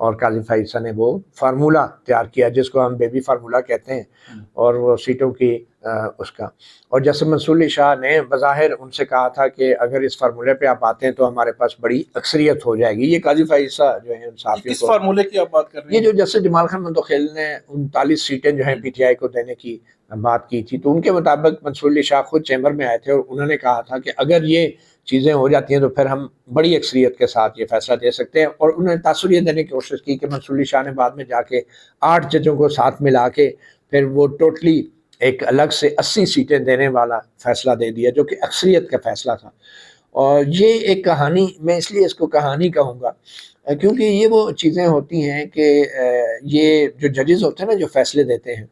اور قاضی فائزہ نے وہ فارمولہ تیار کیا جس کو ہم بیبی فارمولہ کہتے ہیں، اور وہ سیٹوں کی اس کا، اور جیسے منصور علی شاہ نے بظاہر ان سے کہا تھا کہ اگر اس فارمولے پہ آپ آتے ہیں تو ہمارے پاس بڑی اکثریت ہو جائے گی. یہ قاضی فائزہ جو ہیں انصافیوں اس کو، فارمولے کی آپ بات کر رہے یہ ہیں؟ جو جیسے جمال خان مندوخیل نے 39 سیٹیں جو ہیں پی ٹی آئی کو دینے کی بات کی تھی، تو ان کے مطابق منصور علی شاہ خود چیمبر میں آئے تھے اور انہوں نے کہا تھا کہ اگر یہ چیزیں ہو جاتی ہیں تو پھر ہم بڑی اکثریت کے ساتھ یہ فیصلہ دے سکتے ہیں. اور انہوں نے تاثر یہ دینے کی کوشش کی کہ منصور علی شاہ نے بعد میں جا کے 8 ججوں کو ساتھ ملا کے پھر وہ ٹوٹلی ایک الگ سے 80 سیٹیں دینے والا فیصلہ دے دیا جو کہ اکثریت کا فیصلہ تھا. اور یہ ایک کہانی، میں اس لیے اس کو کہانی کہوں گا کیونکہ یہ وہ چیزیں ہوتی ہیں کہ یہ جو ججز ہوتے ہیں نا جو فیصلے دیتے ہیں،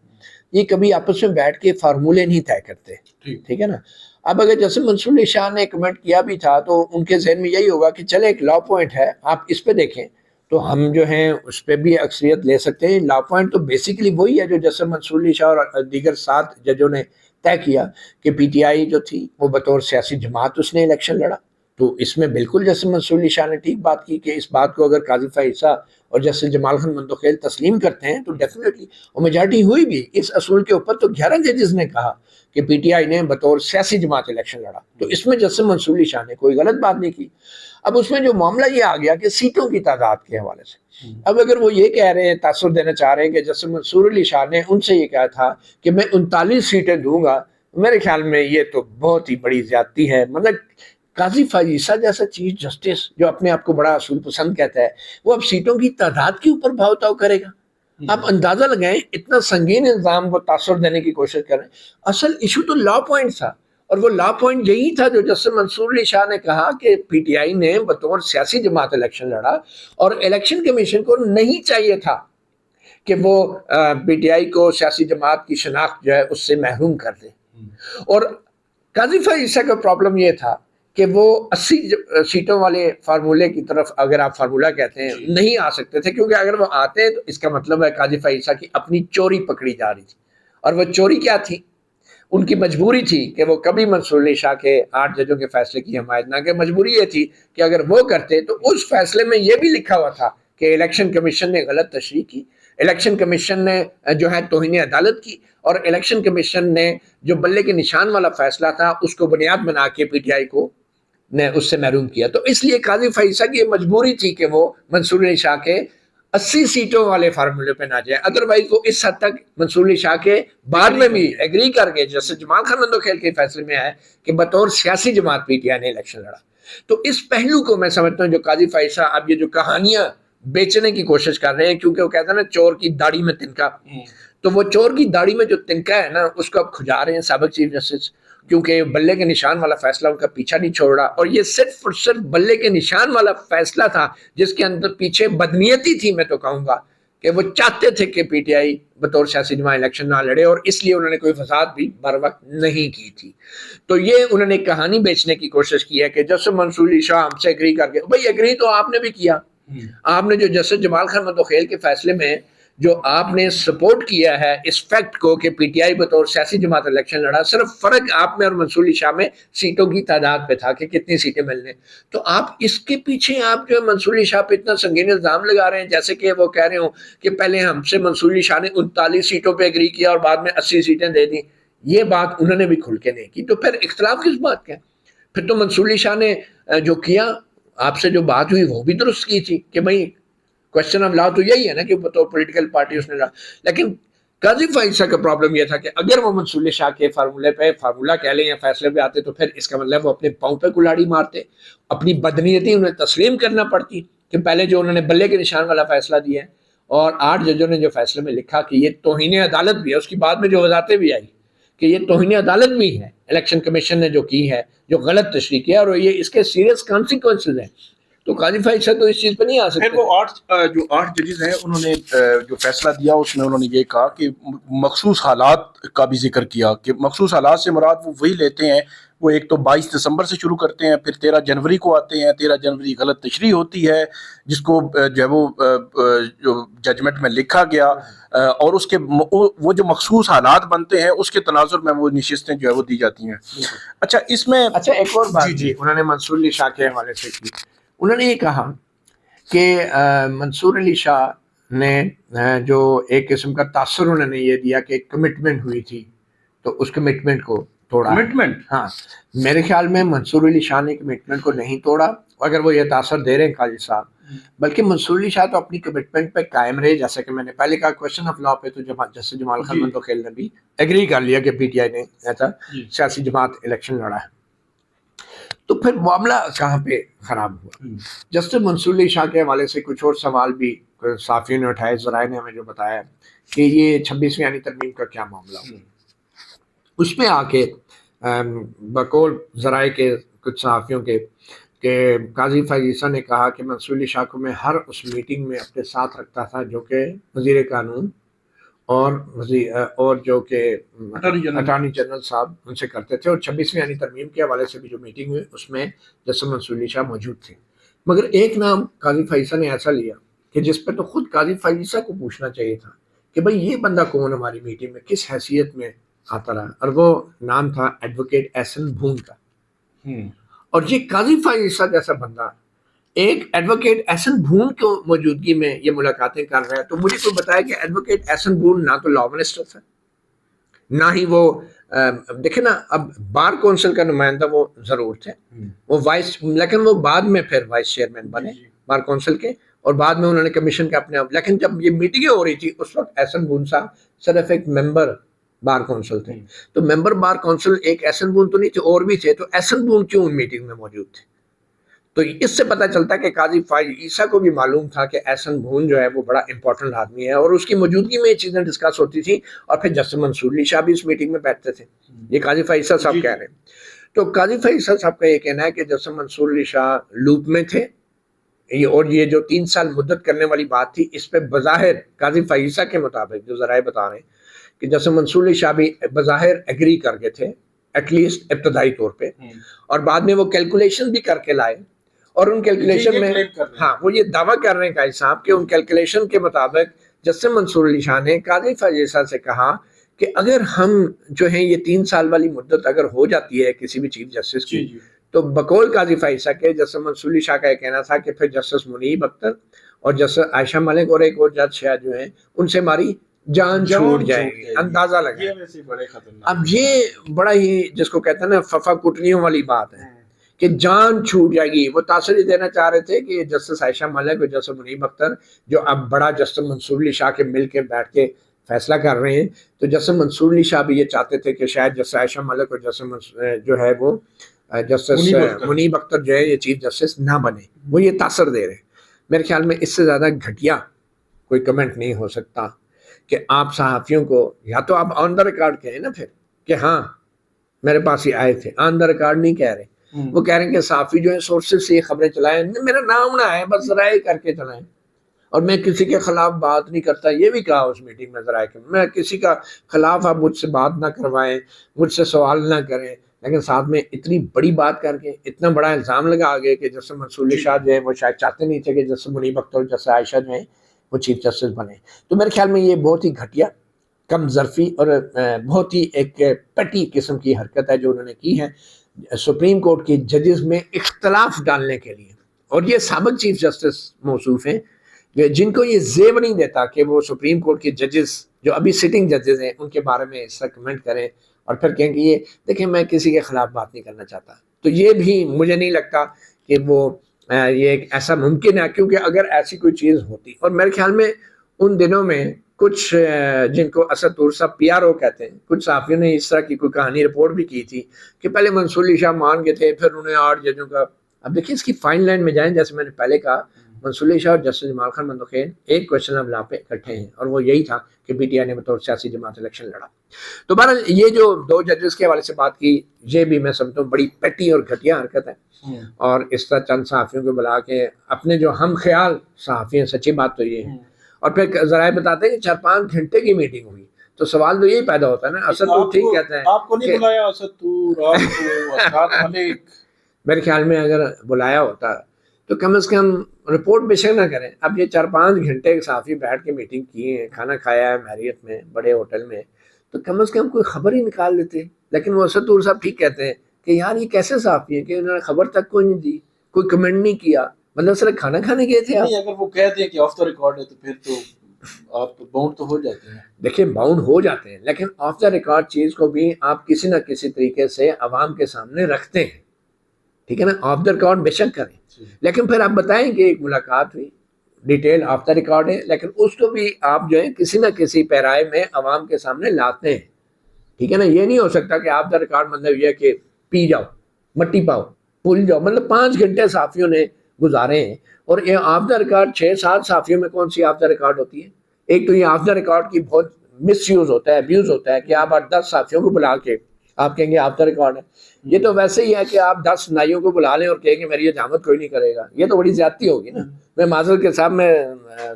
یہ کبھی آپس میں بیٹھ کے فارمولے نہیں طے کرتے، ٹھیک ہے نا. اب اگر جیسے منصور علی شاہ نے کمنٹ کیا بھی تھا تو ان کے ذہن میں یہی ہوگا کہ چلے ایک لا پوائنٹ ہے، آپ اس پہ دیکھیں تو ہم جو ہیں اس پہ بھی اکثریت لے سکتے ہیں. لا پوائنٹ تو بیسیکلی وہی ہے جو جیسے منصور علی شاہ اور دیگر 7 ججوں نے طے کیا کہ پی ٹی آئی جو تھی وہ بطور سیاسی جماعت اس نے الیکشن لڑا. تو اس میں بالکل جیسے منصور علی شاہ نے ٹھیک بات کی کہ اس بات کو اگر قاضی فائزہ اور جیسے جمال خان مندوخیل تسلیم کرتے ہیں تو ڈیفینیٹلی، اور میجارٹی ہوئی بھی اس اصول کے اوپر. تو 11 ججز نے کہا کہ پی ٹی آئی نے بطور سیاسی جماعت الیکشن لڑا، تو اس میں جیسے منصور علی شاہ نے کوئی غلط بات نہیں کی. اب اس میں جو معاملہ یہ آ گیا کہ سیٹوں کی تعداد کے حوالے سے، اب اگر وہ یہ کہہ رہے ہیں، تاثر دینا چاہ رہے ہیں کہ جیسے منصور علی شاہ نے ان سے یہ کہا تھا کہ میں 39 سیٹیں دوں گا، میرے خیال میں یہ تو بہت ہی بڑی زیادتی ہے. مطلب قاضی فائزہ جیسا چیف جسٹس جو اپنے آپ کو بڑا اصول پسند کہتا ہے، وہ اب سیٹوں کی تعداد کے اوپر بھاؤ تاؤ کرے گا. آپ اندازہ لگائیں اتنا سنگین الزام وہ تاثر دینے کی کوشش کر رہے ہیں. اصل ایشو تو لا پوائنٹ تھا، اور وہ لا پوائنٹ یہی تھا جو جیسے منصور علی شاہ نے کہا کہ پی ٹی آئی نے بطور سیاسی جماعت الیکشن لڑا اور الیکشن کمیشن کو نہیں چاہیے تھا کہ وہ پی ٹی آئی کو سیاسی جماعت کی شناخت جو ہے اس سے محروم کر دے. اور قاضی فائزہ کا پرابلم یہ تھا کہ وہ 80 سیٹوں والے فارمولے کی طرف، اگر آپ فارمولہ کہتے ہیں، نہیں آ سکتے تھے، کیونکہ اگر وہ آتے تو اس کا مطلب ہے قاضی فائزہ کی اپنی چوری پکڑی جا رہی تھی. اور وہ چوری کیا تھی؟ ان کی مجبوری تھی کہ وہ کبھی منصور علی شاہ کے 8 ججوں کے فیصلے کی حمایت نہ کہ مجبوری یہ تھی کہ اگر وہ کرتے تو اس فیصلے میں یہ بھی لکھا ہوا تھا کہ الیکشن کمیشن نے غلط تشریح کی، الیکشن کمیشن نے جو ہے توہین عدالت کی، اور الیکشن کمیشن نے جو بلے کے نشان والا فیصلہ تھا اس کو بنیاد بنا کے پی ٹی آئی کو نے اس سے محروم کیا. تو اس لیے قاضی فائزہ کی یہ مجبوری تھی کہ وہ منصور علی شاہ کے 80 سیٹوں والے فارمولے پہ نہ جائے. ادروائز وہ اس حد تک منصور علی شاہ کے بعد میں بھی ایگری کر گئے، جیسے جمال خان مندوخیل کے فیصلے میں ہے کہ بطور سیاسی جماعت پی ٹی آئی نے الیکشن لڑا. تو اس پہلو کو میں سمجھتا ہوں جو قاضی فائزہ اب یہ جو کہانیاں بیچنے کی کوشش کر رہے ہیں، کیونکہ وہ کہتے ہیں نا چور کی داڑھی میں تنکا، تو وہ چور کی داڑھی میں جو تنکا ہے نا اس کو اب کھجا رہے ہیں سابق چیف جسٹس، کیونکہ بلے کے نشان والا فیصلہ ان کا پیچھا نہیں چھوڑ رہا. اور یہ صرف اور صرف بلے کے نشان والا فیصلہ تھا جس کے اندر پیچھے بدنیتی تھی. میں تو کہوں گا کہ وہ چاہتے تھے کہ پی ٹی آئی بطور سیاسی جماعت الیکشن نہ لڑے، اور اس لیے انہوں نے کوئی فساد بھی بر وقت نہیں کی تھی. تو یہ انہوں نے کہانی بیچنے کی کوشش کی ہے کہ جیسے منصور علی شاہ ہم سے ایگری کر کے، بھائی ایگری تو آپ نے بھی کیا، آپ نے جو جیسے جمال خان مندوخیل کے فیصلے میں جو آپ نے سپورٹ کیا ہے اس فیکٹ کو کہ پی ٹی آئی بطور سیاسی جماعت الیکشن لڑا، صرف فرق آپ میں اور منصور علی شاہ میں سیٹوں کی تعداد پہ تھا کہ کتنی سیٹیں ملنے. تو آپ اس کے پیچھے آپ جو ہے منصور علی شاہ پہ اتنا سنگین الزام لگا رہے ہیں جیسے کہ وہ کہہ رہے ہوں کہ پہلے ہم سے منصور علی شاہ نے 39 سیٹوں پہ ایگری کیا اور بعد میں 80 سیٹیں دے دی. یہ بات انہوں نے بھی کھل کے نہیں کی. تو پھر اختلاف کس بات کا؟ پھر تو منصور علی شاہ نے جو کیا، آپ سے جو بات ہوئی وہ بھی درست کی تھی کہ بھائی کوشچن آف لا تو یہی ہے نا کہ بطور پولیٹیکل پارٹی اس نے لڑا. لیکن قاضی فائزہ کا پرابلم یہ تھا کہ اگر وہ منصور علی شاہ کے فارمولے پہ فارمولہ کہہ لیں یا فیصلے پہ آتے تو پھر اس کا مطلب وہ اپنے پاؤں پہ کلاڑی مارتے، اپنی بدنیتی انہیں تسلیم کرنا پڑتی کہ پہلے جو انہوں نے بلے کے نشان والا فیصلہ دیا ہے اور 8 ججوں نے جو فیصلے میں لکھا کہ یہ توہین عدالت بھی ہے، اس کی بعد میں جو وضاحتیں بھی آئی کہ یہ توہین عدالت بھی ہے الیکشن کمیشن نے جو کی ہے، جو غلط تشریح کیا، اور یہ اس کے سیریس کانسیکوینسز ہیں. تو قاضی فائزہ تو اس چیز پہ نہیں آ سکتے. پھر وہ 8 ججز ہیں، انہوں نے جو فیصلہ دیا اس میں انہوں نے یہ کہا کہ مخصوص حالات کا بھی ذکر کیا کہ مخصوص حالات سے مراد وہ وہی لیتے ہیں، وہ ایک تو 22 دسمبر سے شروع کرتے ہیں، پھر 13 جنوری کو آتے ہیں. 13 جنوری غلط تشریح ہوتی ہے جس کو جو ہے وہ جو ججمنٹ میں لکھا گیا، اور اس کے وہ جو مخصوص حالات بنتے ہیں اس کے تناظر میں وہ نشستیں جو ہے وہ دی جاتی ہیں. اچھا اس میں ایک اور بات جی انہوں نے منصور علی شاہ کے حوالے سے کی. انہوں نے یہ کہا کہ منصور علی شاہ نے جو ایک قسم کا تاثر انہوں نے یہ دیا کہ کمٹمنٹ ہوئی تھی تو اس کمٹمنٹ کو توڑا. کمٹمنٹ؟ ہاں میرے خیال میں منصور علی شاہ نے کمٹمنٹ کو نہیں توڑا اگر وہ یہ تاثر دے رہے ہیں قاضی صاحب, بلکہ منصور علی شاہ تو اپنی کمٹمنٹ پہ قائم رہے. جیسا کہ میں نے پہلے کہا کویشچن آف لا پہ تو جسٹس جمال خان منتخیل نے بھی ایگری کر لیا کہ پی ٹی آئی نے ایسا سیاسی جماعت الیکشن لڑا ہے. تو پھر معاملہ کہاں پہ خراب ہوا؟ جسٹس منصور علی شاہ کے حوالے سے کچھ اور سوال بھی صحافیوں نے اٹھائے, ذرائع نے ہمیں جو بتایا کہ یہ 26ویں یعنی ترمیم کا کیا معاملہ ہوا. اس میں آ کے بقول ذرائع کے کچھ صحافیوں کے کہ قاضی فیض عیسیٰ نے کہا کہ منصور علی شاہ کو میں ہر اس میٹنگ میں اپنے ساتھ رکھتا تھا جو کہ وزیر قانون اور جو کہ اٹارنی جنرل صاحب ان سے کرتے تھے, اور 26ویں یعنی ترمیم کے حوالے سے بھی جو میٹنگ ہوئی اس میں جسٹس منصور علی شاہ موجود تھے. مگر ایک نام قاضی فیض عیسیٰ نے ایسا لیا کہ جس پہ تو خود قاضی فیض عیسیٰ کو پوچھنا چاہیے تھا کہ بھئی یہ بندہ کون ہماری میٹنگ میں کس حیثیت میں آتا رہا, اور وہ نام تھا ایڈوکیٹ احسن بھون کا. اور یہ قاضی فیض عیسیٰ جیسا بندہ ایک ایڈوکیٹ احسن بھون کی موجودگی میں یہ ملاقاتیں کر رہا ہے, تو مجھے کوئی بتایا کہ ایڈوکیٹ احسن بھون نہ تو لا منسٹر تھا نہ ہی وہ دیکھیں نا اب بار کونسل کا نمائندہ وہ ضرور تھے, وہ لیکن وہ بعد میں پھر وائس چیئرمین بنے بار کونسل کے, اور بعد میں انہوں نے کمیشن کا اپنے آپ, لیکن جب یہ میٹنگیں ہو رہی تھی اس وقت احسن بھون صاحب صرف ایک ممبر بار کونسل تھے. تو ممبر بار کونسل ایک احسن بھون تو نہیں تھے, اور بھی تھے, تو احسن بھون کیوں ان میٹنگ میں موجود تھے؟ تو اس سے پتہ چلتا ہے کہ قاضی فیض عیسیٰ کو بھی معلوم تھا کہ احسن بھون جو ہے وہ بڑا امپورٹنٹ آدمی ہے, اور اس کی موجودگی میں یہ چیزیں ڈسکس ہوتی تھی. اور پھر جسٹس منصور علی شاہ بھی اس میٹنگ میں بیٹھتے تھے, یہ قاضی فیض عیسیٰ صاحب کہہ رہے ہیں. تو قاضی فیض عیسیٰ صاحب کا یہ کہنا ہے کہ جسٹس منصور علی شاہ لوپ میں تھے, اور یہ جو 3 سال مدت کرنے والی بات تھی اس پہ بظاہر قاضی فیض عیسیٰ کے مطابق جو ذرائع بتا رہے ہیں کہ جیسے منصور علی شاہ بھی بظاہر ایگری کر گئے تھے ایٹ لیسٹ ابتدائی طور پہ, اور بعد میں وہ کیلکولیشن بھی کر کے لائے, اور ان کیلکولیشن میں ہاں وہ یہ دعویٰ کر رہے ہیں قاضی صاحب کہ ان کیلکولیشن کے مطابق جسٹس منصور علی شاہ نے قاضی فیض عیسیٰ سے کہا کہ اگر ہم جو ہیں یہ 3 سال والی مدت اگر ہو جاتی ہے کسی بھی چیف جسٹس کی, تو بقول قاضی فیض عیسیٰ کے جسٹس منصور علی شاہ کا یہ کہنا تھا کہ پھر جسٹس منیب اختر اور جسٹس عائشہ ملک اور ایک اور جج شاید جو ہیں ان سے ہماری جان چھوٹ جائے گی. اندازہ لگا. اب یہ بڑا ہی جس کو کہتے ہیں نا ففا کٹنیوں والی بات ہے کہ جان چھوٹ جائے گی. وہ تاثر یہ دینا چاہ رہے تھے کہ جسٹس عائشہ ملک اور جسٹس منیب اختر جو اب بڑا جسٹس منصور علی شاہ کے مل کے بیٹھ کے فیصلہ کر رہے ہیں, تو جسٹس منصور علی شاہ بھی یہ چاہتے تھے کہ شاید جسٹس عائشہ ملک اور جسٹس جو ہے وہ جسٹس منیب اختر جو ہے یہ چیف جسٹس نہ بنے. وہ یہ تاثر دے رہے ہیں. میرے خیال میں اس سے زیادہ گھٹیا کوئی کمنٹ نہیں ہو سکتا کہ آپ صحافیوں کو یا تو آپ آن دا ریکارڈ کہیں نا پھر کہ ہاں میرے پاس ہی آئے تھے, آن دا ریکارڈ نہیں کہہ رہے. وہ کہہ رہے ہیں کہ صحافی جو ہے سورسز سے یہ خبریں چلائیں, میرا نام نہ آئے بس ذرائع کر کے چلائیں, اور میں کسی کے خلاف بات نہیں کرتا. یہ بھی کہا اس میٹنگ میں ذرائع کہ میں کسی کا خلاف آپ مجھ سے بات نہ کروائیں, مجھ سے سوال نہ کریں, لیکن ساتھ میں اتنی بڑی بات کر کے اتنا بڑا الزام لگا آگے کہ جسٹس منصور علی شاہ جو ہے وہ شاید چاہتے نہیں تھے کہ جسٹس منیب اختر اور جسٹس عائشہ جو ہیں وہ چیف جسٹس بنے. تو میرے خیال میں یہ بہت ہی گھٹیا, کم ظرفی اور بہت ہی ایک پیٹی قسم کی حرکت ہے جو انہوں نے کی ہے سپریم کورٹ کے ججز میں اختلاف ڈالنے کے لیے. اور یہ سابق چیف جسٹس موصوف ہیں جن کو یہ زیب نہیں دیتا کہ وہ سپریم کورٹ کے ججز جو ابھی سٹنگ ججز ہیں ان کے بارے میں اس طرح کمنٹ کریں اور پھر کہیں کہ یہ دیکھیں میں کسی کے خلاف بات نہیں کرنا چاہتا. تو یہ بھی مجھے نہیں لگتا کہ وہ یہ ایک ایسا ممکن ہے, کیونکہ اگر ایسی کوئی چیز ہوتی, اور میرے خیال میں ان دنوں میں کچھ جن کو اسد طور صاحب پی آر او کہتے ہیں, کچھ صحافیوں نے اس طرح کی کوئی کہانی رپورٹ بھی کی تھی کہ پہلے منصور علی شاہ مان گئے تھے, پھر انہیں 8 ججوں کا. اب دیکھیں اس کی فائن لائن میں جائیں, جیسے میں نے پہلے کہا منصور علی شاہ اور جسٹس جمال خان منتخیل ایک کوشچن آف لا پہ اکٹھے ہیں, اور وہ یہی تھا کہ پی ٹی آئی نے بطور سیاسی جماعت الیکشن لڑا. تو بہرحال یہ جو 2 ججز کے حوالے سے بات کی, یہ بھی میں سمجھتا ہوں بڑی پیٹی اور گھٹیا حرکت ہے. اور اس طرح چند صحافیوں کو بلا کے اپنے جو ہم خیال صحافی ہیں, سچی بات تو یہ ہے, اور پھر ذرائع بتاتے ہیں کہ 4-5 گھنٹے کی میٹنگ ہوئی. تو سوال تو یہی پیدا ہوتا ہے نا, اسد طور ٹھیک کہتے ہیں, آپ کو نہیں بلایا اسد طور, آپ کو اسد ملک. میرے خیال میں اگر بلایا ہوتا تو کم از کم رپورٹ بے شک نہ کریں. اب یہ 4-5 گھنٹے صحافی بیٹھ کے میٹنگ کی ہے, کھانا کھایا ہے میریت میں بڑے ہوٹل میں, تو کم از کم کوئی خبر ہی نکال دیتے. لیکن وہ اسد صاحب ٹھیک کہتے ہیں کہ یار یہ کیسے صحافی ہیں کہ انہوں نے خبر تک کوئی نہیں دی, کوئی کمنٹ نہیں کیا, مطلب صرف کھانا کھانے گئے تھے آپ؟ نہیں، اگر وہ کہتے ہیں کہ آف دا ریکارڈ ہے تو پھر تو آپ باؤنڈ تو ہو جاتے ہیں. دیکھیں باؤنڈ ہو جاتے ہیں، لیکن آف دا ریکارڈ چیز کو بھی آپ کسی نہ کسی طریقے سے عوام کے سامنے رکھتے ہیں، ٹھیک ہے نا. آف دا ریکارڈ بے شک کریں، لیکن پھر آپ بتائیں کہ ایک ملاقات ہوئی، ڈیٹیل آف دا ریکارڈ ہے، لیکن اس کو بھی آپ جو ہے کسی نہ کسی پیرائے میں عوام کے سامنے لاتے ہیں، ٹھیک ہے نا. یہ نہیں ہو سکتا کہ آف دا ریکارڈ مطلب یہ کہ پی جاؤ، مٹی پاؤ، بھول جاؤ. مطلب 5 گھنٹے صحافیوں نے گزارے ہیں، اور یہ آف دا ریکارڈ 6-7 صحافیوں میں کون سی آف دا ریکارڈ ہوتی ہے؟ ایک تو یہ آف دا ریکارڈ کی بہت مس یوز ہوتا ہے، ابیوز ہوتا ہے کہ آپ 8-10 صحافیوں کو بلا کے آپ کہیں گے آف دا ریکارڈ ہے. یہ تو ویسے ہی ہے کہ آپ 10 نائیوں کو بلا لیں اور کہیں گے میری حجامت کوئی نہیں کرے گا. یہ تو بڑی زیادتی ہوگی نا. میں معذرت کے ساتھ میں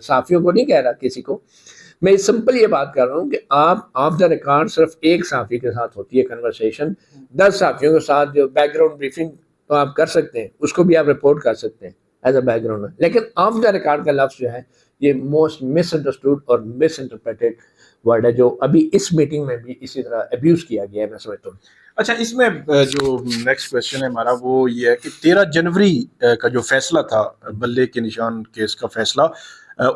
صحافیوں کو نہیں کہہ رہا کسی کو، میں سمپل یہ بات کر رہا ہوں کہ آپ آف دا ریکارڈ صرف ایک صحافی کے ساتھ ہوتی ہے کنورسیشن، 10 صحافیوں کے ساتھ جو بیک گراؤنڈ بریفنگ تو آپ کر سکتے ہیں، اس کو بھی آپ رپورٹ کر سکتے ہیں ایز اے بیک گراؤنڈ. لیکن آف دا ریکارڈ کا لفظ جو ہے یہ موسٹ مس انڈرسٹوڈ اور مس انٹرپریٹڈ ورڈ ہے، جو ابھی اس میٹنگ میں بھی اسی طرح ابیوز کیا گیا ہے، میں سمجھتا ہوں. اچھا، اس میں جو نیکسٹ کوشچن ہے ہمارا وہ یہ ہے کہ 13 جنوری کا جو فیصلہ تھا، بلے کے نشان کیس کا فیصلہ،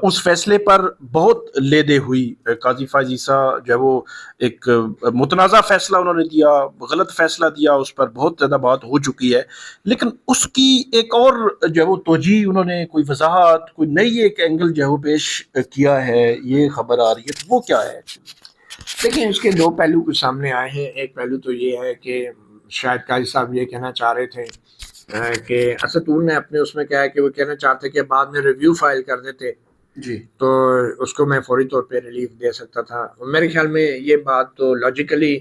اس فیصلے پر بہت لے دے ہوئی. قاضی فائز عیسیٰ جو ہے وہ ایک متنازع فیصلہ انہوں نے دیا، غلط فیصلہ دیا، اس پر بہت زیادہ بات ہو چکی ہے، لیکن اس کی ایک اور جو ہے وہ توجیہ انہوں نے کوئی وضاحت، کوئی نئی ایک اینگل جو ہے وہ پیش کیا ہے، یہ خبر آ رہی ہے، تو وہ کیا ہے؟ دیکھیں اس کے 2 پہلو کچھ سامنے آئے ہیں. ایک پہلو تو یہ ہے کہ شاید قاضی صاحب یہ کہنا چاہ رہے تھے کہ اسدور نے اپنے اس میں کہا ہے کہ وہ کہنا چاہتے کہ بعد میں ریویو فائل کر دیتے جی، تو اس کو میں فوری طور پہ ریلیف دے سکتا تھا. میرے خیال میں یہ بات تو لاجیکلی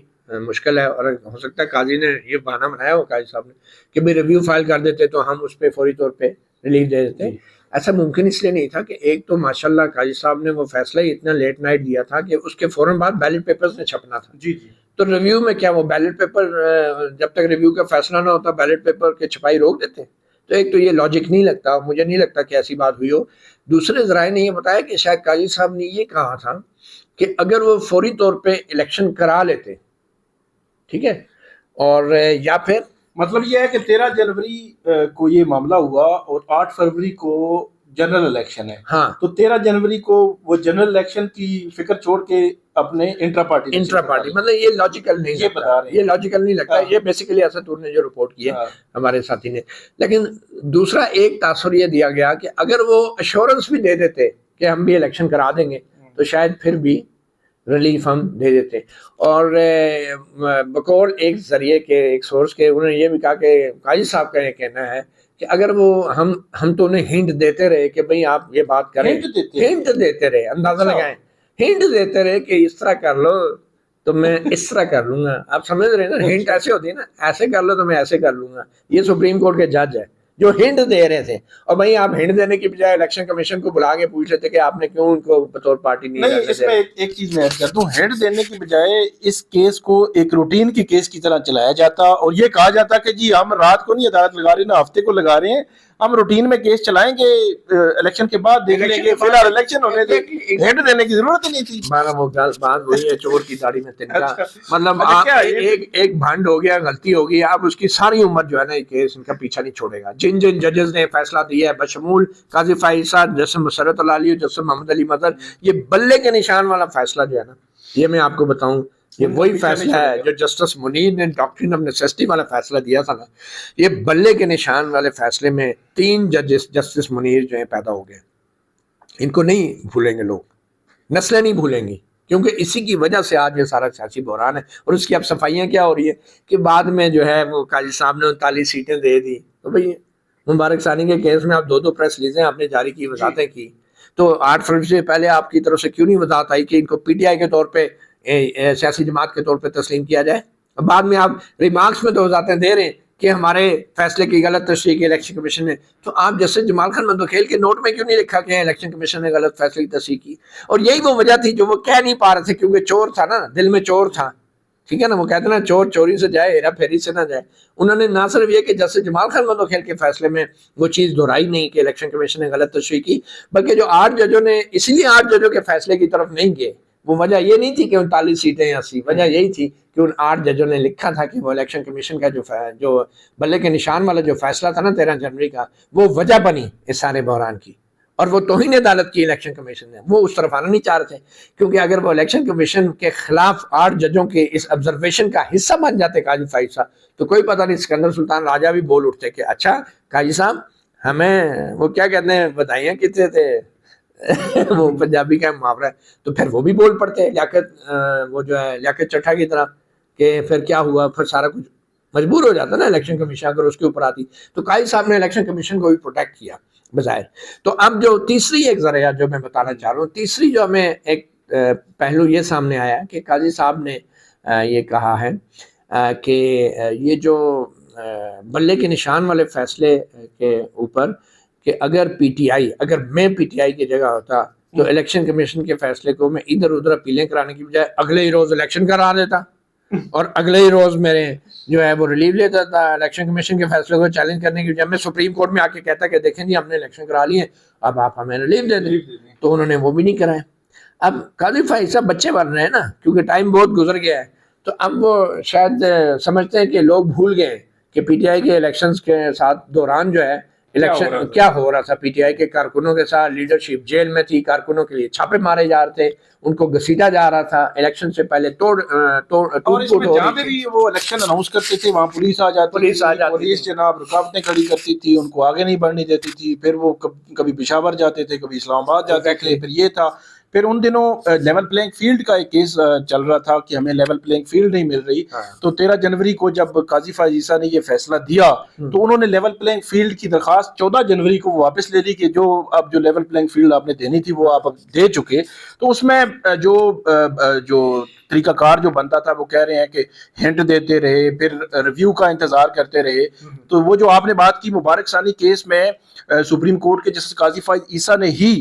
مشکل ہے، اور ہو سکتا ہے قاضی نے یہ بہانہ بنایا ہو قاضی صاحب نے کہ بھائی ریویو فائل کر دیتے تو ہم اس پہ فوری طور پہ ریلیف دے دیتے. ایسا ممکن اس لیے نہیں تھا کہ ایک تو ماشاءاللہ قاضی صاحب نے وہ فیصلہ ہی اتنا لیٹ نائٹ دیا تھا کہ اس کے فوراً بعد بیلٹ پیپرز نے چھپنا تھا. جی جی. تو ریویو میں کیا وہ بیلٹ پیپر جب تک ریویو کا فیصلہ نہ ہوتا بیلٹ پیپر کی چھپائی روک دیتے؟ تو ایک تو یہ لاجک نہیں لگتا، مجھے نہیں لگتا کہ ایسی بات ہوئی ہو. دوسرے ذرائع نے یہ بتایا کہ شاید قاضی صاحب نے یہ کہا تھا کہ اگر وہ فوری طور پہ الیکشن کرا لیتے، ٹھیک ہے، اور یا پھر مطلب یہ ہے کہ 13 جنوری کو یہ معاملہ ہوا اور 8 فروری کو جنرل الیکشن ہے. ہاں، تو 13 جنوری کو وہ جنرل الیکشن کی فکر چھوڑ کے اپنے انٹرا پارٹی مطلب یہ لاجیکل نہیں، یہ بتا رہے ہیں، یہ لاجیکل نہیں لگتا. یہ بیسیکلی اسدور نے جو رپورٹ کی ہے ہمارے ساتھی نے. لیکن دوسرا ایک تاثر یہ دیا گیا کہ اگر وہ ایشورنس بھی دے دیتے کہ ہم بھی الیکشن کرا دیں گے تو شاید پھر بھی ریلیف ہم دے دیتے. اور بقول ایک ذریعے کے، ایک سورس کے، انہوں نے یہ بھی کہا کہ قاضی صاحب کا یہ کہنا ہے کہ اگر وہ ہم تو انہیں ہنٹ دیتے رہے کہ بھئی آپ یہ بات کریں، ہنٹ دیتے رہے، اندازہ لگائیں، ہنٹ دیتے رہے کہ اس طرح کر لو تو میں اس طرح کر لوں گا. آپ سمجھ رہے ہیں نا، ہنٹ ایسے ہوتی ہے نا، ایسے کر لو تو میں ایسے کر لوں گا. یہ سپریم کورٹ کے جج ہے جو ہنٹ دے رہے تھے. اور بھائی آپ ہنٹ دینے کی بجائے الیکشن کمیشن کو بلا کے پوچھ لیتے کہ آپ نے کیوں ان کو بطور پارٹی نہیں. اس میں ایک چیز میں ایڈ کر دوں، ہنٹ دینے کی بجائے اس کیس کو ایک روٹین کی کیس کی طرح چلایا جاتا اور یہ کہا جاتا کہ جی ہم رات کو نہیں عدالت لگا رہے، نہ ہفتے کو لگا رہے ہیں، ہم روٹین میں کیس چلائیں گے، الیکشن کے بعد دیکھ لیں گے، فی الحال الیکشن ہونے دیں. ہنٹ دینے کی ضرورت ہی نہیں تھی. ہمارا وہ بات وہی ہے، چور کی داڑھی میں تنکا. مطلب ایک بھانڈ ہو گیا، غلطی ہو گئی، آپ اس کی ساری عمر جو ہے نا یہ کیس ان کا پیچھا نہیں چھوڑے گا. جن ججز نے فیصلہ دیا ہے بشمول قاضی فائز عیسیٰ، جسٹس مسرت اللہ علی، جسٹس محمد علی مظہر، یہ بلے کے نشان والا فیصلہ جو ہے نا، یہ میں آپ کو بتاؤں یہ وہی فیصلہ ہے جو جسٹس منیر نے ڈاکٹرن آف نیسیسٹی والا فیصلہ دیا تھا نا. یہ بلے کے نشان والے فیصلے میں 3 ججز جسٹس منیر جو ہیں پیدا ہو گئے. ان کو نہیں بھولیں گے لوگ، نسلیں نہیں بھولیں گی، کیونکہ اسی کی وجہ سے آج یہ سارا سیاسی بحران ہے. اور اس کی اب صفائیاں کیا ہو رہی ہے کہ بعد میں جو ہے وہ قاضی صاحب نے 39 سیٹیں دے دی. تو بھئی مبارک ثانی کے کیس میں آپ 2 پریس ریلیزیں آپ نے جاری کی، وضاحتیں کی، تو 8 فروری سے پہلے آپ کی طرف سے کیوں نہیں وضاحت آئی کہ ان کو پی ٹی آئی کے طور پہ، سیاسی جماعت کے طور پہ تسلیم کیا جائے؟ بعد میں آپ ریمارکس میں تو وضاحتیں دے رہے ہیں کہ ہمارے فیصلے کی غلط تشریح کی الیکشن کمیشن نے. تو آپ جسٹس جمال خان مندوخیل کے نوٹ میں کیوں نہیں لکھا کہ الیکشن کمیشن نے غلط فیصلے کی تصحیح کی؟ اور یہی وہ وجہ تھی جو وہ کہہ نہیں پا رہے تھے، کیونکہ چور تھا نا، دل میں چور تھا، ٹھیک ہے نا. وہ کہتے ہیں نا چور چوری سے جائے، ہیرا پھیری سے نہ جائے. انہوں نے نہ صرف یہ کہ جسٹس جمال خان مندوخیل کے فیصلے میں وہ چیز دہرائی نہیں کہ الیکشن کمیشن نے غلط تشریح کی، بلکہ جو 8 ججوں نے، اسی لیے 8 ججوں کے فیصلے کی طرف نہیں گئے. وہ وجہ یہ نہیں تھی کہ 39 سیٹیں 80، وجہ یہی تھی کہ ان 8 ججوں نے لکھا تھا کہ وہ الیکشن کمیشن کا جو بلے کے نشان والا جو فیصلہ تھا نا 13 جنوری کا، وہ وجہ بنی اس سارے بحران کی، اور وہ توہین عدالت کی الیکشن کمیشن نے، وہ اس طرف آنا نہیں چاہ رہے تھے، کیونکہ اگر وہ الیکشن کمیشن کے خلاف 8 ججوں کے اس آبزرویشن کا حصہ بن جاتے قاضی فائز صاحب، تو کوئی پتہ نہیں سکندر سلطان راجہ بھی بول اٹھتے کہ اچھا قاضی صاحب ہمیں وہ کیا کہتے ہیں بدھائیاں کتنے تھے وہ پنجابی کا محاورہ ہے، تو پھر وہ بھی بول پڑتے لیاقت وہ جو ہے لیاقت چٹھا کی طرح، کہ پھر کیا ہوا، پھر سارا کچھ مجبور ہو جاتا نا الیکشن کمیشن اگر اس کے اوپر آتی، تو قائد صاحب نے الیکشن کمیشن کو بھی پروٹیکٹ کیا بظاہر۔ تو اب جو تیسری ایک ذریعہ جو میں بتانا چاہ رہا ہوں، تیسری جو ہمیں ایک پہلو یہ سامنے آیا کہ قاضی صاحب نے یہ کہا ہے کہ یہ جو بلے کے نشان والے فیصلے کے اوپر کہ اگر پی ٹی آئی، اگر میں پی ٹی آئی کی جگہ ہوتا تو الیکشن کمیشن کے فیصلے کو میں ادھر ادھر اپیلیں کرانے کی بجائے اگلے ہی روز الیکشن کرا دیتا، اور اگلے ہی روز میرے جو ہے وہ ریلیو لیتا تھا الیکشن کمیشن کے فیصلے کو چیلنج کرنے کی بجائے میں سپریم کورٹ میں آ کے کہتا کہ دیکھیں جی ہم نے الیکشن کرا لیے، اب آپ ہمیں ریلیو دے دیں، تو انہوں نے وہ بھی نہیں کرائے۔ اب قاضی فائز صاحب بچے بن رہے ہیں نا، کیونکہ ٹائم بہت گزر گیا ہے، تو اب وہ شاید سمجھتے ہیں کہ لوگ بھول گئے کہ پی ٹی آئی کے الیکشنز کے ساتھ دوران جو ہے الیکشن کیا ہو رہا تھا، پی ٹی آئی کے کارکنوں کے ساتھ لیڈرشپ جیل میں تھی، کارکنوں کے لیے چھاپے مارے جا رہے تھے، ان کو گھسیٹا جا رہا تھا، الیکشن سے پہلے اور اس میں جہاں پہ بھی وہ الیکشن اناؤنس کرتے تھے وہاں پولیس آ جاتی تھی، پولیس جناب رکاوٹیں کھڑی کرتی تھی، ان کو آگے نہیں بڑھنے دیتی تھی، پھر وہ کبھی پشاور جاتے تھے، کبھی اسلام آباد جاتے تھے، پھر یہ تھا۔ پھر ان دنوں لیول پلینگ فیلڈ کا ایک کیس چل رہا تھا کہ ہمیں لیول پلینگ فیلڈ نہیں مل رہی، تو 13 جنوری کو جب قاضی فائز عیسیٰ نے یہ فیصلہ دیا تو انہوں نے لیول پلینگ فیلڈ کی درخواست 14 جنوری کو واپس لے لی کہ جو اب جو لیول پلینگ فیلڈ آپ نے دینی تھی وہ آپ اب دے چکے۔ تو اس میں جو طریقہ کار جو بنتا تھا وہ کہہ رہے ہیں کہ ہنٹ دیتے رہے، پھر ریویو کا انتظار کرتے رہے۔ تو وہ جو آپ نے بات کی مبارک ثانی کیس میں سپریم کورٹ کے جسٹس قاضی فائز عیسیٰ نے ہی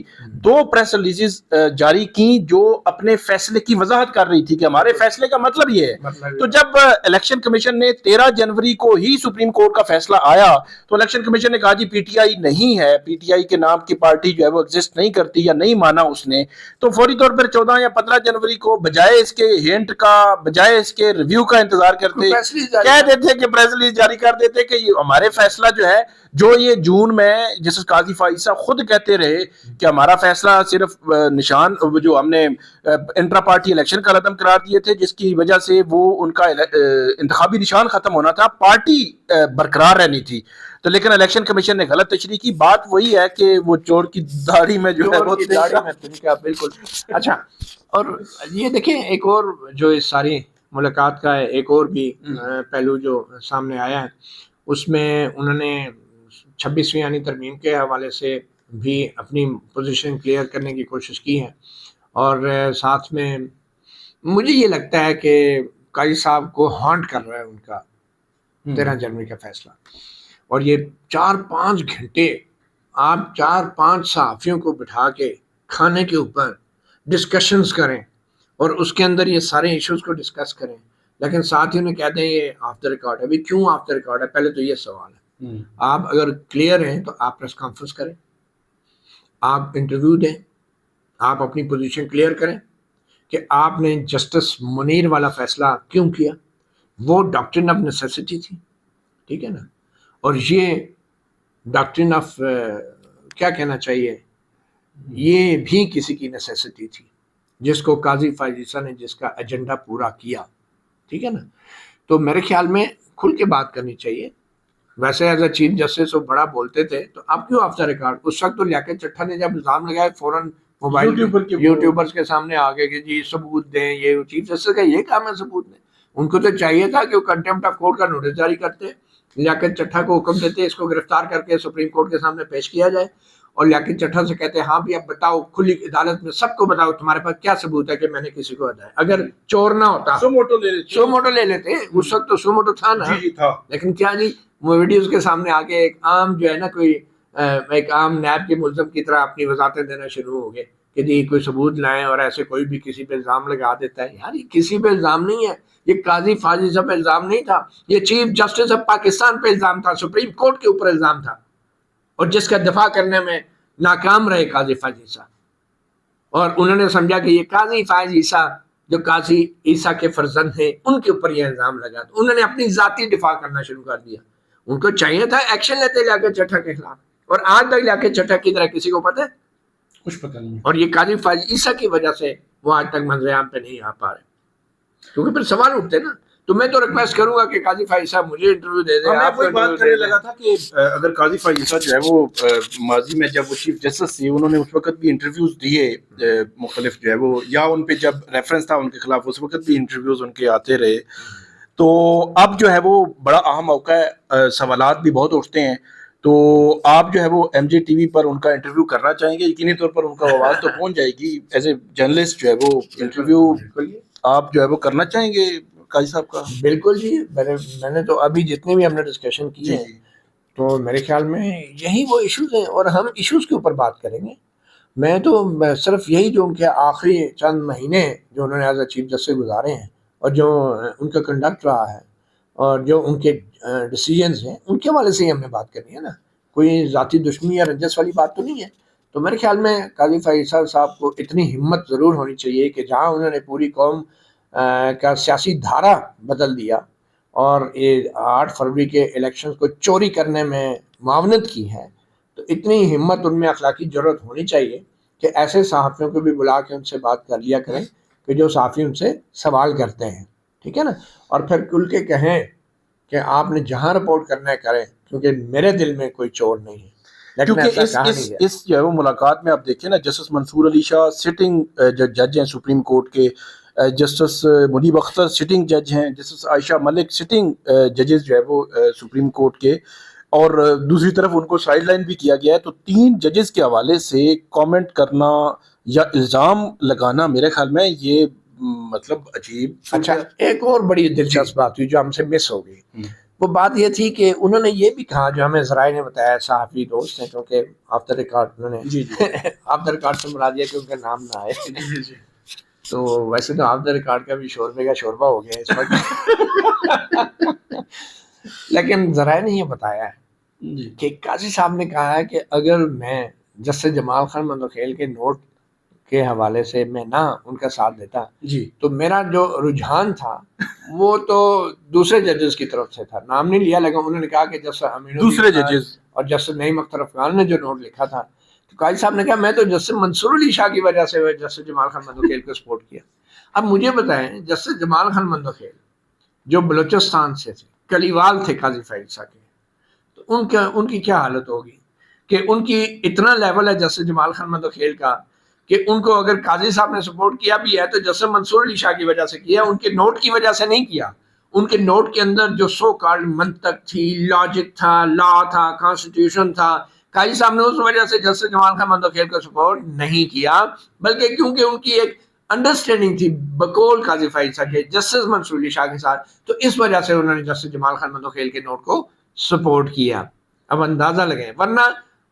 2 پریس ریلیزز جاری کی جو اپنے فیصلے کی وضاحت کر رہی تھی کہ ہمارے فیصلے کا مطلب یہ ہے۔ تو جب الیکشن کمیشن نے 13 جنوری کو ہی سپریم کورٹ کا فیصلہ آیا تو الیکشن کمیشن نے کہا جی پی ٹی آئی نہیں ہے، پی ٹی آئی کے نام کی پارٹی جو ہے وہ ایگزسٹ نہیں کرتی، یا نہیں مانا اس نے۔ تو فوری طور پر 14 یا 15 جنوری کو بجائے اس کے ہنٹ کا، بجائے اس کے ریویو کا انتظار کرتے، کہہ دیتے کہ پریس ریلیز جاری کر دیتے کہ یہ ہمارے فیصلہ جو ہے، جو یہ جون میں جسٹس قاضی فائز عیسیٰ خود کہتے رہے کہ ہمارا فیصلہ صرف نشان جو ہم نے انٹرا پارٹی الیکشن کا رقم قرار دیے تھے جس کی وجہ سے وہ ان کا انتخابی نشان ختم ہونا تھا، پارٹی برقرار رہنی تھی۔ تو لیکن الیکشن کمیشن نے غلط تشریح کی۔ بات وہی ہے کہ وہ چور کی داڑھی میں جو ہے وہ بالکل اچھا۔ اور یہ دیکھیں ایک اور جو اس ساری ملاقات کا ہے ایک اور بھی پہلو جو سامنے آیا ہے، اس میں انہوں نے 26ویں یعنی ترمیم کے حوالے سے بھی اپنی پوزیشن کلیئر کرنے کی کوشش کی ہے، اور ساتھ میں مجھے یہ لگتا ہے کہ قاضی صاحب کو ہانٹ کر رہا ہے ان کا 13 جنوری کا فیصلہ، اور یہ 4-5 گھنٹے آپ 4-5 صحافیوں کو بٹھا کے کھانے کے اوپر ڈسکشنز کریں اور اس کے اندر یہ سارے ایشوز کو ڈسکس کریں، لیکن ساتھ ہی انہیں کہتے ہیں یہ آف دا ریکارڈ ہے۔ ابھی کیوں آف دا ریکارڈ ہے؟ پہلے تو یہ سوال ہے۔ آپ اگر کلیئر ہیں تو آپ پریس کانفرنس کریں، آپ انٹرویو دیں، آپ اپنی پوزیشن کلیئر کریں کہ آپ نے جسٹس منیر والا فیصلہ کیوں کیا، وہ ڈاکٹرن آف نیسیسٹی تھی، ٹھیک ہے نا، اور یہ ڈاکٹرن آف کیا کہنا چاہیے، یہ بھی کسی کی نیسیسٹی تھی جس کو قاضی فائز عیسیٰ نے جس کا ایجنڈا پورا کیا، ٹھیک ہے نا۔ تو میرے خیال میں کھل کے بات کرنی چاہیے۔ ویسے ایز اے چیف جسٹس وہ بڑا بولتے تھے، تو آپ کیوں آف دا ریکارڈ؟ اس وقت تو لیاقت چٹھا نے جب الزام لگائے فوراً موبائل یوٹیوبرز کے سامنے آگے کہ جی ثبوت دیں، یہ چیف جسٹس کا یہ کام ہے ثبوت دیں۔ ان کو تو چاہیے تھا کہ وہ کنٹیمپٹ آف کورٹ کا نوٹس جاری کرتے، لیاقت چٹھا کو حکم دیتے اس کو گرفتار کر کے سپریم کورٹ کے سامنے پیش کیا جائے، اور لیاقت چٹھا سے کہتے ہاں بھی اب بتاؤ کھلی عدالت میں سب کو بتاؤ تمہارے پاس کیا ثبوت ہے کہ میں نے کسی کو ہٹایا۔ اگر چور نہ ہوتا سو موٹو لے لیتے، اس وقت تو سو موٹو تھا نا، لیکن کیا جی وہ ویڈیوز کے سامنے آ کے ایک عام جو ہے نا کوئی ایک عام نیب کے ملزم کی طرح اپنی وضاحتیں دینا شروع ہو گئے کہ جی کوئی ثبوت لائیں، اور ایسے کوئی بھی کسی پہ الزام لگا دیتا ہے۔ یار یہ کسی پہ الزام نہیں ہے، یہ قاضی فائز عیسیٰ پہ الزام نہیں تھا، یہ چیف جسٹس آف پاکستان پہ الزام تھا، سپریم کورٹ کے اوپر الزام تھا، اور جس کا دفاع کرنے میں ناکام رہے قاضی فائز عیسیٰ۔ اور انہوں نے سمجھا کہ یہ قاضی فائز عیسیٰ جو قاضی عیسیٰ کے فرزند ہیں ان کے اوپر یہ الزام لگا، تو انہوں نے اپنی ذاتی دفاع کرنا شروع کر دیا. ان کو چاہیے تھا ایکشن لیتے جا کے چٹھا کے خلاف، اور آج تک جا کے چٹھا کی طرح کسی کو پتہ ہے کچھ پتہ نہیں. اور یہ قاضی فائز عیسیٰ کی وجہ سے وہ آج تک منظر عام پہ نہیں آ پا رہے، کیونکہ پھر سوال اٹھتے نا. تو میں تو ریکویسٹ کروں گا کہ قاضی فائز صاحب مجھے انٹرویو دے دیں. میں وہی بات کرنے لگا تھا کہ اگر قاضی فائز عیسیٰ جو ہے وہ ماضی میں جب وہ چیف جسٹس تھے انہوں نے اس وقت بھی انٹرویوز دیے مختلف جو ہے وہ، یا ان پہ جب ریفرنس تھا ان کے خلاف اس وقت بھی انٹرویوز ان کے آتے رہے، تو اب جو ہے وہ بڑا اہم موقع ہے، سوالات بھی بہت اٹھتے ہیں. تو آپ جو ہے وہ ایم جے ٹی وی پر ان کا انٹرویو کرنا چاہیں گے؟ یقینی طور پر ان کا آواز تو پہنچ جائے گی. ایز اے جرنلسٹ جو ہے وہ انٹرویو آپ جو ہے وہ کرنا چاہیں گے قاضی صاحب کا؟ بالکل جی، میں نے تو ابھی جتنے بھی ہم نے ڈسکشن کی ہے تو میرے خیال میں یہی وہ ایشوز ہیں، اور ہم ایشوز کے اوپر بات کریں گے. میں تو صرف یہی جو ان کے آخری چند مہینے جو انہوں نے ایز اے چیف جسٹس گزارے ہیں اور جو ان کا کنڈکٹ رہا ہے اور جو ان کے ڈیسیجنز ہیں ان کے حوالے سے ہی ہم نے بات کرنی ہے نا. کوئی ذاتی دشمنی یا رنجس والی بات تو نہیں ہے. تو میرے خیال میں قاضی فائز صاحب کو اتنی ہمت ضرور ہونی چاہیے کہ جہاں انہوں نے پوری قوم کا سیاسی دھارا بدل دیا اور یہ 8 فروری کے الیکشن کو چوری کرنے میں معاونت کی ہے، تو اتنی ہمت ان میں اخلاقی ضرورت ہونی چاہیے کہ ایسے صحافیوں کو بھی بلا کے ان سے بات کر لیا کریں کہ جو صحافی ان سے سوال کرتے ہیں، ٹھیک ہے نا، اور پھر کھل کے کہیں کہ آپ نے جہاں رپورٹ کرنا ہے کریں، کیونکہ میرے دل میں کوئی چور نہیں ہے. کیونکہ اس جو ہے وہ ملاقات میں آپ دیکھیں نا، جسٹس منصور علی شاہ سٹنگ جج ہیں سپریم کورٹ کے، جسٹس منیب اختر سٹنگ جج ہیں، جسٹس عائشہ ملک سٹنگ ججز جو ہے وہ سپریم کورٹ کے، اور دوسری طرف ان کو سائیڈ لائن بھی کیا گیا ہے. تو 3 ججز کے حوالے سے کامنٹ کرنا یا الزام لگانا میرے خیال میں یہ مطلب عجیب. اچھا، ایک اور بڑی دلچسپ بات ہوئی جو ہم سے مس ہو گئی، وہ بات یہ تھی کہ انہوں نے یہ بھی کہا، جو ہمیں ذرائع نے بتایا، صحافی دوست ہیں کیونکہ آف دا ریکارڈ انہوں نے آف دا ریکارڈ سے مراد یہ کہ ان کا نام نہ آئے، تو ویسے تو آف دا ریکارڈ کا بھی شوربے کا شوربہ ہو گیا اس وقت، لیکن ذرائع نے یہ بتایا ہے کہ قاضی صاحب نے کہا ہے کہ اگر میں جسٹس جمال خان مندوخیل کے نوٹ کے حوالے سے میں نہ ان کا ساتھ دیتا تو میرا جو رجحان تھا وہ تو دوسرے ججز کی طرف سے تھا. نام نہیں لیا، لیکن انہوں نے کہا کہ جسٹس امین دوسرے ججز اور جسٹس نعیم اختر افغان نے جو نوٹ لکھا تھا، تو قاضی صاحب نے کہا میں تو جسٹس منصور علی شاہ کی وجہ سے جسٹس جمال خان مندوخیل کو سپورٹ کیا. اب مجھے بتائیں، جسٹس جمال خان مندوخیل جو بلوچستان سے تھے، کلیوال تھے قاضی فائز صاحب کے، تو ان کی کیا حالت ہوگی کہ ان کی اتنا لیول ہے جسٹس جمال خان مندوخیل کا کہ ان کو اگر قاضی صاحب نے سپورٹ کیا بھی ہے تو جسٹس منصور علی شاہ کی وجہ سے کیا، ان کے نوٹ کی وجہ سے نہیں کیا. ان کے نوٹ کے اندر جو سو کالڈ منطق تھی، لاجک تھا، لا تھا، کانسٹیٹیوشن تھا، قاضی صاحب نے اس وجہ سے جسٹس جمال خان مندوخیل کو سپورٹ نہیں کیا، بلکہ کیونکہ ان کی ایک انڈرسٹینڈنگ تھی بقول قاضی فائز صاحب کے جسٹس منصور علی شاہ کے ساتھ، تو اس وجہ سے انہوں نے جسٹس جمال خان مندوخیل کے نوٹ کو سپورٹ کیا. اب اندازہ لگائیں، ورنہ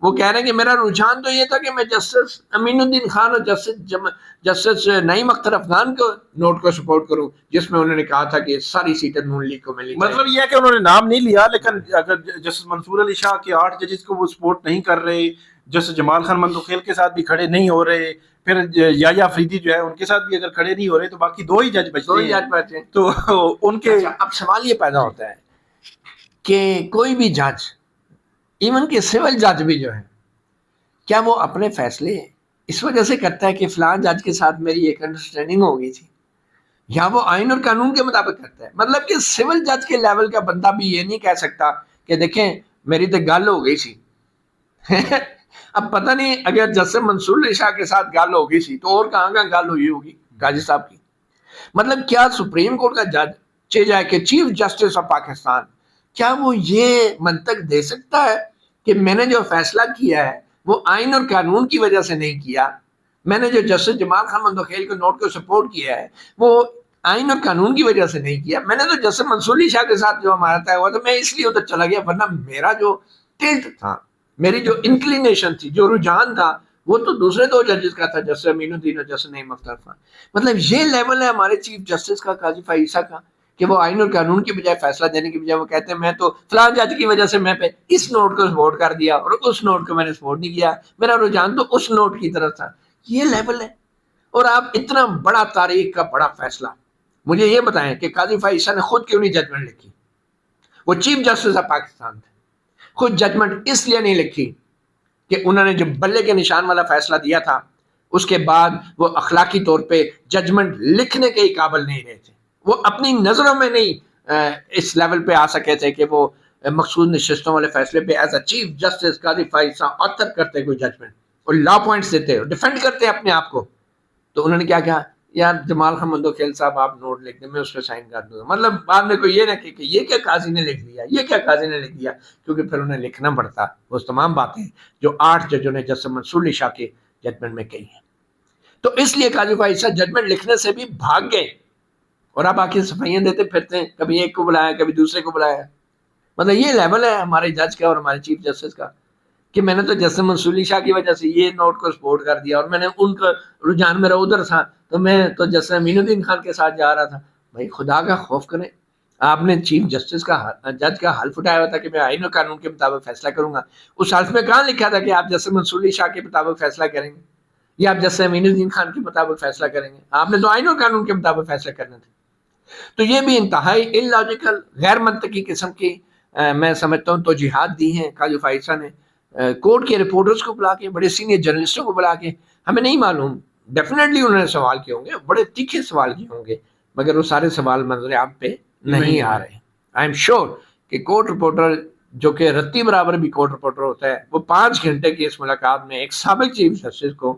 وہ کہہ رہے ہیں کہ میرا رجحان تو یہ تھا کہ میں جسٹس امین الدین خان اور جسٹس نعیم اختر افغان کو نوٹ کو سپورٹ کروں، جس میں انہوں نے کہا تھا کہ ساری سیٹیں نون لیگ کو ملی. مطلب یہ ہے کہ انہوں نے نام نہیں لیا، لیکن اگر جسٹس منصور علی شاہ کے 8 ججز کو وہ سپورٹ نہیں کر رہے، جسٹس جمال خان مندوخیل کے ساتھ بھی کھڑے نہیں ہو رہے، پھر یحییٰ افریدی جو ہے ان کے ساتھ بھی اگر کھڑے نہیں ہو رہے، تو باقی 2 ہی جج بچتے ہیں. تو ان کے اب سوال یہ پیدا ہوتا ہے کہ کوئی بھی جج، ایون کہ سول جج بھی جو ہے، کیا وہ اپنے فیصلے اس وجہ سے کرتا ہے کہ فلاں جج کے ساتھ میری ایک انڈرسٹینڈنگ ہو گئی تھی، یا وہ آئین اور قانون کے مطابق کرتا ہے؟ مطلب کہ سول جج کے لیول کا بندہ بھی یہ نہیں کہہ سکتا کہ دیکھیں میری تو گل ہو گئی تھی. اب پتہ نہیں اگر جسٹس منصور علی شاہ کے ساتھ گل ہو گئی تھی تو اور کہاں کہاں گل ہوئی ہوگی قاضی صاحب کی. مطلب کیا سپریم کورٹ کا جج چاہے کہ چیف جسٹس آف پاکستان، کیا وہ یہ منطق دے سکتا ہے کہ میں نے جو فیصلہ کیا ہے وہ آئین اور قانون کی وجہ سے نہیں کیا، میں نے جو جسٹس جمال خان مندوخیل کے نوٹ کو سپورٹ کیا ہے وہ آئین اور قانون کی وجہ سے نہیں کیا، میں نے تو جسٹس منصور علی شاہ کے ساتھ جو ہمارا طے ہوا تو میں اس لیے ادھر چلا گیا، ورنہ میرا جو ٹلٹ تھا، میری جو انکلینیشن تھی، جو رجحان تھا، وہ تو دوسرے 2 ججز کا تھا، جسٹس امین الدین اور جسٹس نعیم اختر خان. مطلب یہ لیول ہے ہمارے چیف جسٹس کا، قاضی فائز عیسیٰ کا، کہ وہ آئین اور قانون کی بجائے فیصلہ دینے کی بجائے وہ کہتے ہیں میں تو فلاں جج کی وجہ سے میں پہ اس نوٹ کو سپورٹ کر دیا اور اس نوٹ کو میں نے سپورٹ نہیں کیا، میرا رجحان تو اس نوٹ کی طرف تھا. یہ لیول ہے. اور آپ اتنا بڑا تاریخ کا بڑا فیصلہ، مجھے یہ بتائیں کہ قاضی فائز عیسیٰ نے خود کیوں نہیں ججمنٹ لکھی؟ وہ چیف جسٹس آف پاکستان تھے، خود ججمنٹ اس لیے نہیں لکھی کہ انہوں نے جو بلے کے نشان والا فیصلہ دیا تھا اس کے بعد وہ اخلاقی طور پہ ججمنٹ لکھنے کے ہی قابل نہیں رہے تھے، وہ اپنی نظروں میں نہیں اس لیول پہ آ سکے تھے کہ وہ مخصوص نشستوں والے فیصلے پہ as a chief justice Qazi Faez Isa author کرتے کوئی ججمنٹ اور لا پوائنٹس دیتے اور ڈیفینڈ کرتے اپنے آپ کو. تو انہوں نے کیا کہا، یار جمال خان مندوخیل صاحب آپ نوٹ لکھ دیں، میں اس پہ سائن کر دوں گا. مطلب بعد میں کوئی یہ نہ کہ یہ کیا قاضی نے لکھ دیا، یہ کیا قاضی نے لکھ دیا، کیونکہ پھر انہیں لکھنا پڑتا وہ تمام باتیں جو 8 ججوں نے جسٹس منصور علی شاہ کے ججمنٹ میں کہی ہیں. تو اس لیے قاضی فائز عیسیٰ ججمنٹ لکھنے سے بھی بھاگ گئے اور اب آ کے صفائیاں دیتے پھرتے ہیں، کبھی ایک کو بلایا کبھی دوسرے کو بلایا. مطلب یہ لیول ہے ہمارے جج کا اور ہمارے چیف جسٹس کا کہ میں نے تو جسٹس منصور علی شاہ کی وجہ سے یہ نوٹ کو سپورٹ کر دیا اور میں نے ان کا رجحان میرا ادھر تھا تو میں تو جسٹس امین الدین خان کے ساتھ جا رہا تھا. بھائی خدا کا خوف کریں، آپ نے چیف جسٹس کا جج کا حلف اٹھایا ہوا تھا کہ میں آئین و قانون کے مطابق فیصلہ کروں گا. اس حلف میں کہاں لکھا تھا کہ آپ جسٹس منصور علی شاہ کے مطابق فیصلہ کریں گے یا آپ جسٹس امین الدین خان کے مطابق فیصلہ کریں گے؟ آپ نے تو آئین و قانون کے مطابق فیصلہ کرنے تھے. تو یہ بھی انتہائی ان لاجیکل غیر منطقی قسم کی میں سمجھتا ہوں توجیحات دی ہیں قاضی فائز عیسیٰ نے کورٹ کے رپورٹرز کو بلا کے، بڑے سینئر جرنلسٹوں کو بلا کے. ہمیں نہیں معلوم، ڈیفینیٹلی انہوں نے سوال کیے ہوں گے، بڑے تیکھے سوال کیے ہوں گے، مگر وہ سارے سوال منظر عام پہ نہیں آ رہے. آئی ایم شیور کہ کورٹ رپورٹر جو کہ رتی برابر بھی کورٹ رپورٹر ہوتا ہے، وہ 5 گھنٹے کی اس ملاقات میں ایک سابق چیف جسٹس کو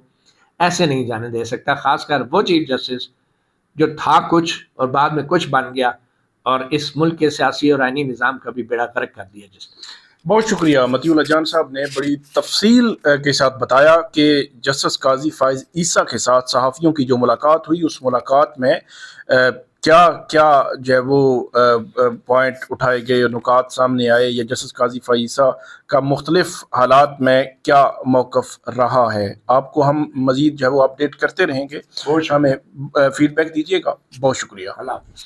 ایسے نہیں جانے دے سکتا، خاص کر وہ چیف جسٹس جو تھا کچھ اور بعد میں کچھ بن گیا اور اس ملک کے سیاسی اور آئینی نظام کا بھی بیڑا غرق کر دیا. جس بہت شکریہ مطیع اللہ جان صاحب نے بڑی تفصیل کے ساتھ بتایا کہ جسٹس قاضی فائز عیسیٰ کے ساتھ صحافیوں کی جو ملاقات ہوئی، اس ملاقات میں کیا کیا جو ہے وہ پوائنٹ اٹھائے گئے، نکات سامنے آئے، یا جسٹس قاضی فائز عیسیٰ کا مختلف حالات میں کیا موقف رہا ہے. آپ کو ہم مزید جو ہے وہ اپڈیٹ کرتے رہیں گے، ہمیں فیڈ بیک دیجیے گا. بہت شکریہ. اللہ حافظ.